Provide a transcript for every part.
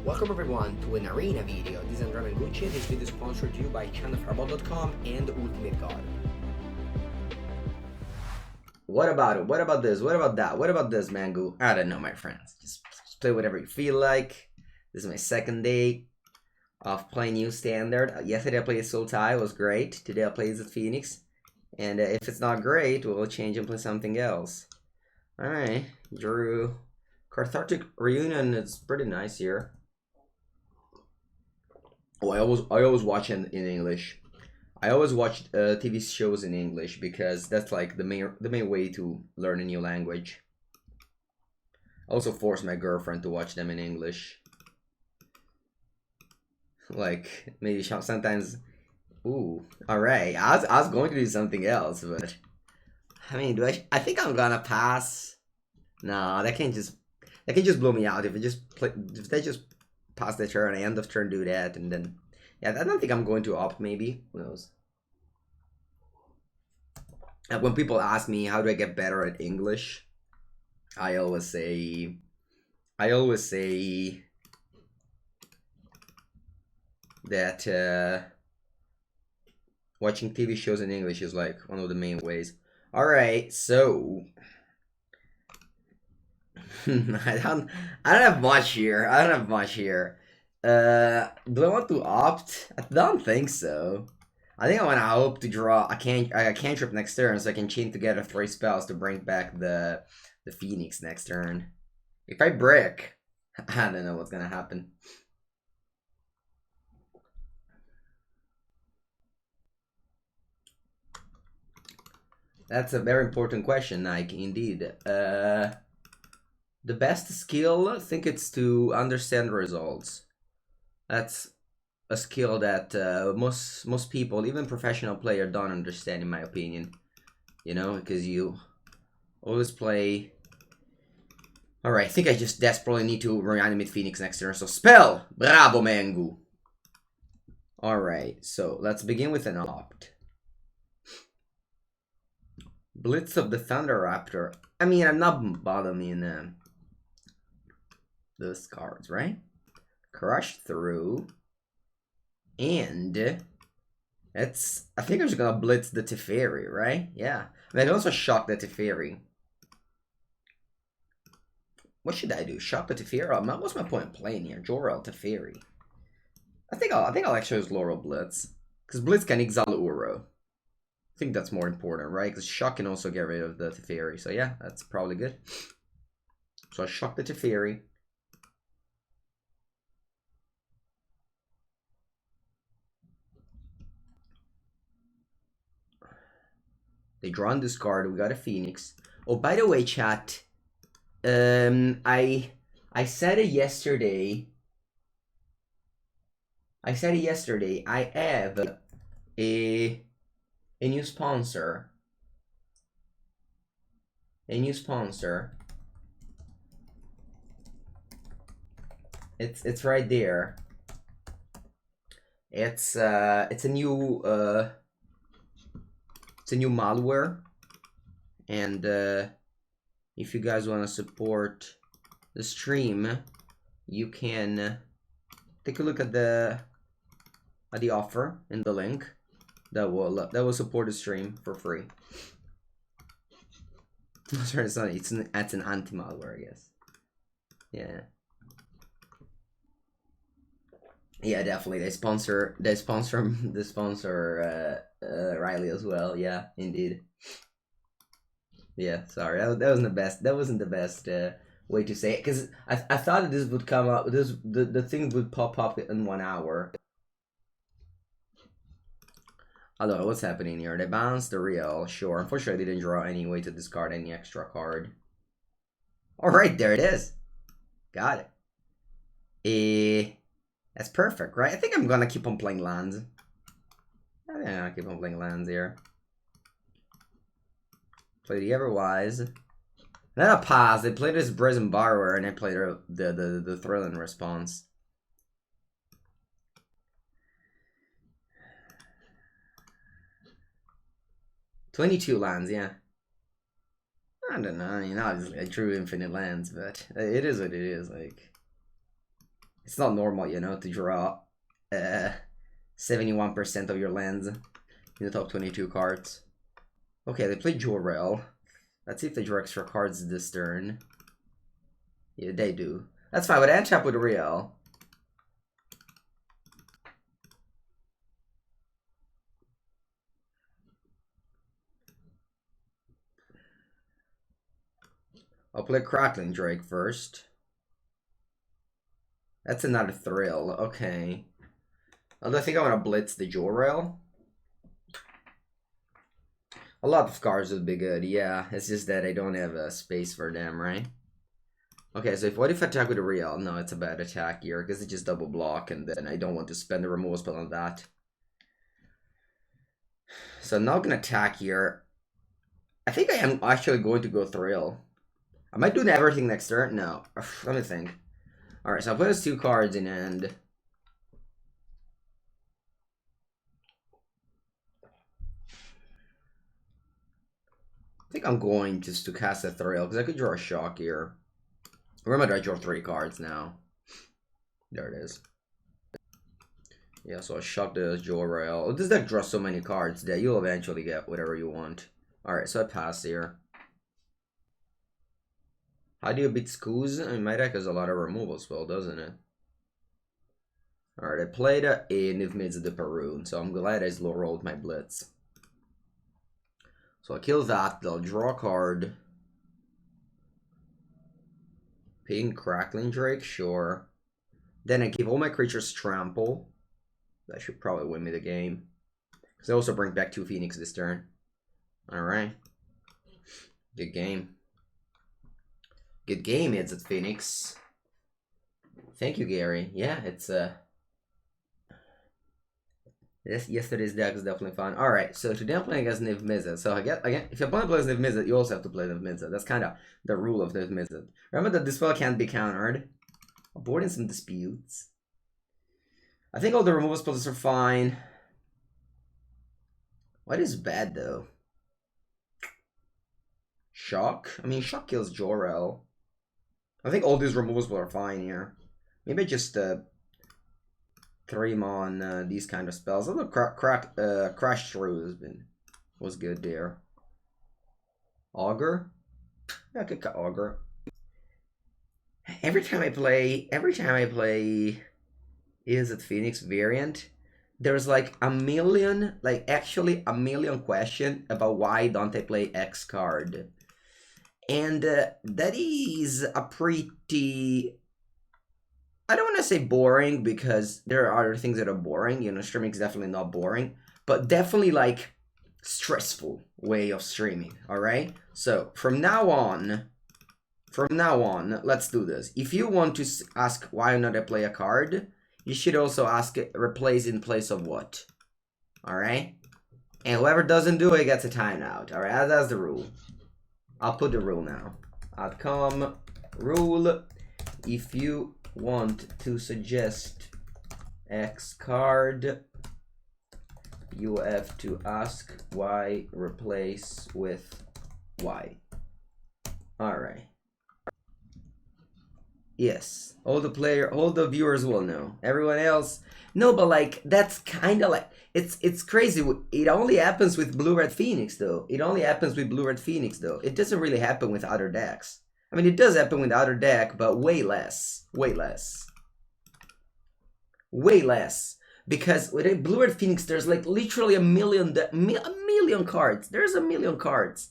Welcome everyone to an arena video. This is Andrea Mengucci. This video is sponsored to you by channelfarball.com and Ultimate God. What about it? What about this? What about that? What about this, Mangu? I don't know, my friends. Just play whatever you feel like. This is my second day of playing new standard. Yesterday I played Sultai, it was great. Today I played Izzet Phoenix. And if it's not great, we'll change and play something else. Alright, Drew. Cathartic Reunion is pretty nice here. Oh, I always watch in English. I always watch TV shows in English because that's like the main way to learn a new language. I also force my girlfriend to watch them in English. Like maybe sometimes. Ooh, all right. I was going to do something else, but I mean, I think I'm gonna pass. No, that can just blow me out if they just pass the turn, end of turn, do that, and then yeah, I don't think I'm going to opt. Maybe, who knows? And when people ask me how do I get better at English, I always say that watching TV shows in English is like one of the main ways. All right, so I don't have much here. Do I want to opt? I don't think so. I think I want to hope to draw a cantrip next turn so I can chain together 3 spells to bring back the Phoenix next turn. If I brick, I don't know what's gonna happen. That's a very important question, Nike, indeed. The best skill, I think it's to understand results. That's a skill that most people, even professional player, don't understand, in my opinion. You know, because you always play. Alright, I think I just desperately need to reanimate Phoenix next turn. So spell! Bravo, Mangu! Alright, so let's begin with an opt. Blitz of the Thunder Raptor. I mean, I'm not bothering those cards, right? Crush through. And it's, I think I'm just gonna blitz the Teferi, right? Yeah. I mean, I can also shock the Teferi. What should I do? Shock the Teferi? What's my point of playing here? Jor-El Teferi. I think I'll actually use Laurel Blitz. Because Blitz can exile Uro. I think that's more important, right? Because shock can also get rid of the Teferi. So yeah, that's probably good. So I shock the Teferi. They draw on this card. We got a Phoenix. Oh, by the way, chat. I said it yesterday. I have a new sponsor. It's right there. It's a new malware, and if you guys want to support the stream, you can take a look at the offer in the link that will support the stream for free. Sorry, it's not. It's an anti-malware, I guess. Yeah. Yeah, definitely. They sponsor Riley as well. Yeah, indeed. Yeah, sorry. That wasn't the best. That wasn't the best way to say it, because I thought that this would come up. The thing would pop up in 1 hour. Although, what's happening here? They bounced the real. Sure. Unfortunately, I didn't draw any way to discard any extra card. All right, there it is. Got it. That's perfect, right? I think I'm gonna keep on playing lands. I think I'm gonna keep on playing lands here. Play the Everwise. And then I paused. They played this Brazen Borrower, and I played the Thrill in response. $22 lands, yeah. I don't know. I mean, obviously I drew infinite lands, but it is what it is. Like, It's not normal, you know, to draw 71% of your lands in the top 22 cards. Okay, they play Jor-El. Let's see if they draw extra cards this turn. Yeah, they do. That's fine. With Antap with Real. I'll play Crackling Drake first. That's another thrill. Okay. Although I think I want to blitz the Jor-El. A lot of cards would be good, yeah. It's just that I don't have a space for them, right? Okay, so what if I attack with a Real? No, it's a bad attack here, because it just double block, and then I don't want to spend the removal spell on that. So I'm not going to attack here. I think I am actually going to go Thrill. Am I doing everything next turn? No. Let me think. Alright, so I'll put those 2 cards in hand. I think I'm going just to cast a Thrill, because I could draw a Shock here. Remember, I draw 3 cards now. There it is. Yeah, so I Shock the Jor-El. This deck draws so many cards that you'll eventually get whatever you want. Alright, so I pass here. How do you beat Scooz? I mean, my deck has a lot of removal spell, doesn't it? Alright, I played a Niv-Mizzet the Perun, so I'm glad I slow rolled my Blitz. So I kill that, they'll draw a card. Ping Crackling Drake, sure. Then I give all my creatures Trample. That should probably win me the game. Because I also bring back 2 Phoenix this turn. Alright. Good game. Good game, Izzet Phoenix. Thank you, Gary. Yeah, it's yesterday's deck was definitely fun. Alright, so today I'm playing against Niv-Mizzet. So again, if your opponent plays Niv-Mizzet, you also have to play Niv-Mizzet. That's kind of the rule of Niv-Mizzet. Remember that this spell can't be countered. Avoiding some disputes. I think all the removal spells are fine. What is bad though? Shock? I mean, Shock kills Jor-El. I think all these removal spells are fine here. Maybe just 3 on these kind of spells. Although Crash Through was good there. Augur? Yeah, I could cut Augur. Every time I play Izzet Phoenix variant, there's like actually a million questions about why don't I play X card. And that is a pretty, I don't want to say boring, because there are other things that are boring. You know, streaming is definitely not boring, but definitely like stressful way of streaming. All right. So from now on, let's do this. If you want to ask why not I play a card, you should also ask it replace in place of what. All right. And whoever doesn't do it gets a timeout. All right. That's the rule. I'll put the rule now. Outcome rule. If you want to suggest X card, you have to ask why replace with Y. Alright. Yes. All the viewers will know. Everyone else. No, but like that's kinda like it's crazy. It only happens with Blue-Red Phoenix though. It doesn't really happen with other decks. I mean, it does happen with other deck, but way less. Because with a Blue-Red Phoenix, there's like literally a million cards. There's a million cards.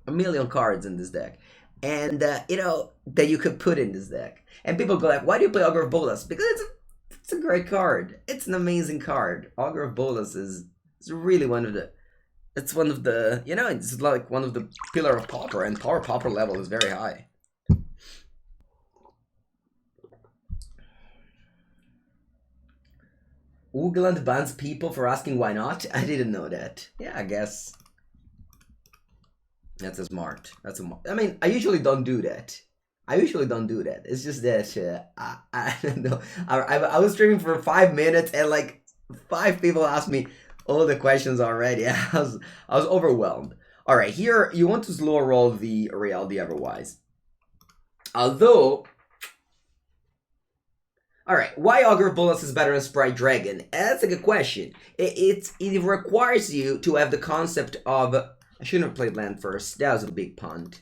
A million cards in this deck. And, you know, that you could put in this deck. And people go like, why do you play Augur of Bolas? Because it's a great card. It's an amazing card. Augur of Bolas is really one of the, you know, it's like one of the pillar of Pauper, and power Pauper level is very high. Oogland bans people for asking why not? I didn't know that. Yeah, I guess. That's a smart. I mean, I usually don't do that. It's just that I don't know. I was streaming for 5 minutes and like 5 people asked me all the questions already. I was overwhelmed. All right, here you want to slow roll the Reality Everwise. Although Alright, why Augur of Bolas is better than Sprite Dragon? That's a good question. It requires you to have the concept of... I shouldn't have played land first. That was a big punt.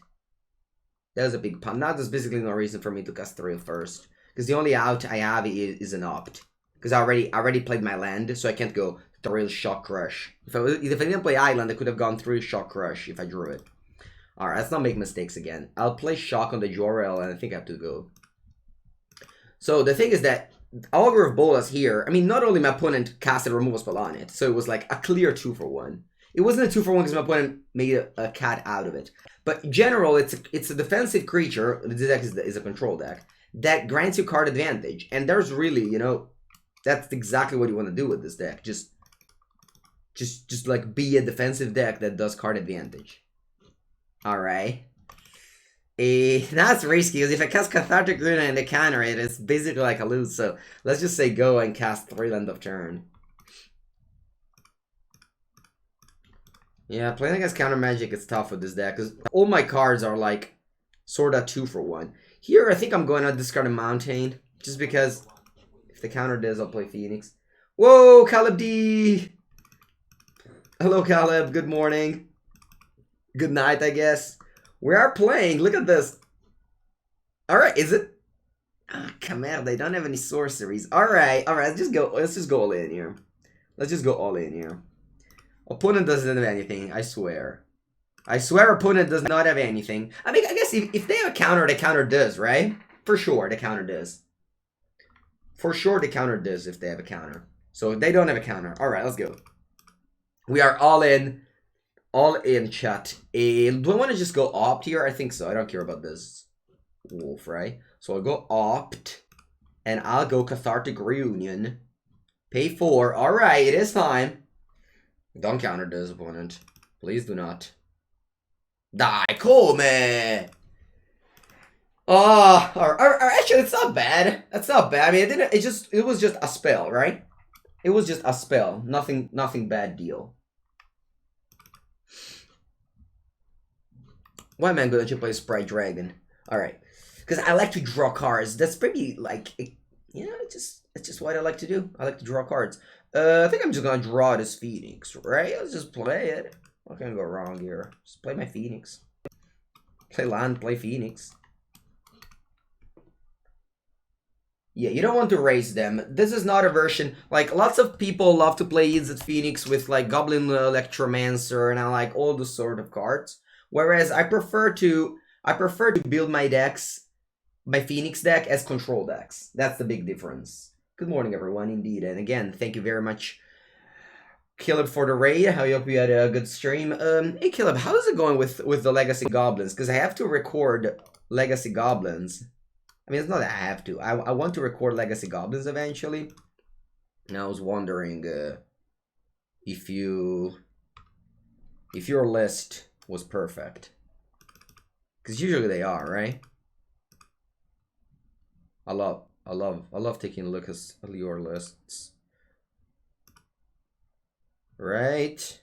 That was a big punt. Now there's basically no reason for me to cast Thrill first. Because the only out I have is an opt. Because I already played my land, so I can't go Thrill Shock Crush. If I didn't play Island, I could have gone Thrill Shock Crush if I drew it. Alright, let's not make mistakes again. I'll play Shock on the Jorel, and I think I have to go. So the thing is that Augur of Bolas here, I mean, not only my opponent casted a removal spell on it, so it was like a clear 2-for-1. It wasn't a 2-for-1 because my opponent made a cat out of it. But in general, it's a defensive creature. This deck is a control deck that grants you card advantage. And there's really, you know, that's exactly what you want to do with this deck. Just like be a defensive deck that does card advantage. Alright. That's risky, because if I cast Cathartic Rune and they counter it, it's basically like a lose. So let's just say go and cast 3 land of turn. Yeah, playing against counter magic is tough with this deck, because all my cards are like sort of 2-for-1. Here, I think I'm going to discard a Mountain, just because if the counter does, I'll play Phoenix. Whoa, Caleb D! Hello, Caleb. Good morning. Good night, I guess. We are playing. Look at this. Alright, is it? Ah, come on, they don't have any sorceries. Alright, let's just go all in here. Let's just go all in here. Opponent doesn't have anything, I swear. I swear opponent does not have anything. I mean, I guess if they have a counter, the counter does, right? For sure, the counter does. For sure, the counter does if they have a counter. So if they don't have a counter. Alright, let's go. We are all in. All in, chat. Do I want to just go opt here? I think so. I don't care about this wolf, right? So I'll go opt. And I'll go Cathartic Reunion. Pay 4. Alright, it is time. Don't counter this, opponent. Please do not. Die, come! Oh, actually, it's not bad. That's not bad. I mean, it was just a spell, right? It was just a spell. Nothing bad deal. Why am I going to play Sprite Dragon? Alright. Because I like to draw cards. That's pretty, like, you know, it's just what I like to do. I like to draw cards. I think I'm just going to draw this Phoenix, right? Let's just play it. What can go wrong here? Just play my Phoenix. Play land, play Phoenix. Yeah, you don't want to raise them. This is not a version, like, lots of people love to play Izzet Phoenix with, like, Goblin Electromancer and I like all those sort of cards. Whereas I prefer to build my decks, my Phoenix deck, as control decks. That's the big difference. Good morning, everyone, indeed. And again, thank you very much, Caleb, for the raid. I hope you had a good stream. Hey, Caleb, how is it going with the Legacy Goblins? Because I have to record Legacy Goblins. I mean, it's not that I have to. I want to record Legacy Goblins eventually. And I was wondering if your list was perfect, because usually they are, right? I love taking a look at your lists, right?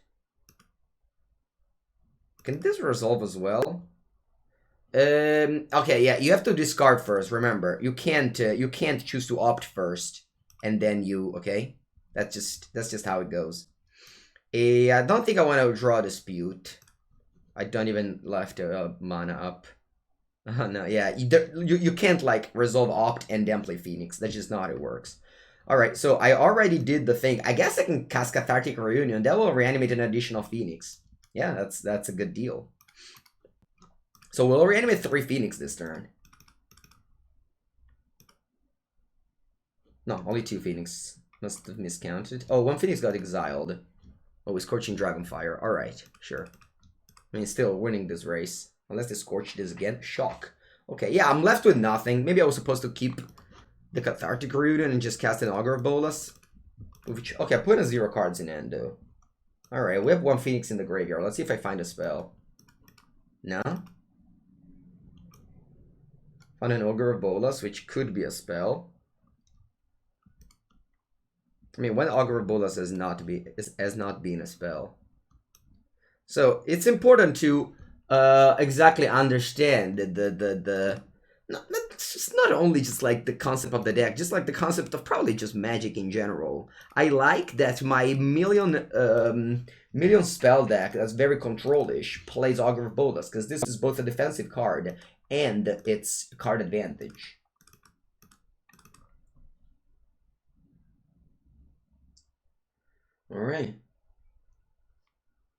Can this resolve as well? Okay, yeah, you have to discard first. Remember, you can't choose to opt first and then you, okay? That's just how it goes. I don't think I want to draw Dispute. I don't even left a mana up. No, yeah, you can't like resolve opt and then play Phoenix. That's just not how it works. Alright, so I already did the thing. I guess I can cast Cathartic Reunion. That will reanimate an additional Phoenix. Yeah, that's a good deal. So we'll reanimate 3 Phoenix this turn. No, only 2 Phoenix. Must have miscounted. Oh, 1 Phoenix got exiled. Oh, he's Scorching Dragonfire. Alright, sure. I mean, still winning this race. Unless they Scorch this again. Shock. Okay, yeah, I'm left with nothing. Maybe I was supposed to keep the Cathartic Reunion and just cast an Augur of Bolas. Which, okay, I put in 0 cards in hand, though. Alright, we have 1 Phoenix in the graveyard. Let's see if I find a spell. No? Found an Augur of Bolas, which could be a spell. I mean, when Augur of Bolas has not been a spell. So it's important to exactly understand the not just not only just like the concept of the deck, just like the concept of probably just Magic in general. I like that my million spell deck that's very control-ish plays Augur of Bolas, because this is both a defensive card and it's card advantage. All right.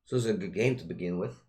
So it's a good game to begin with.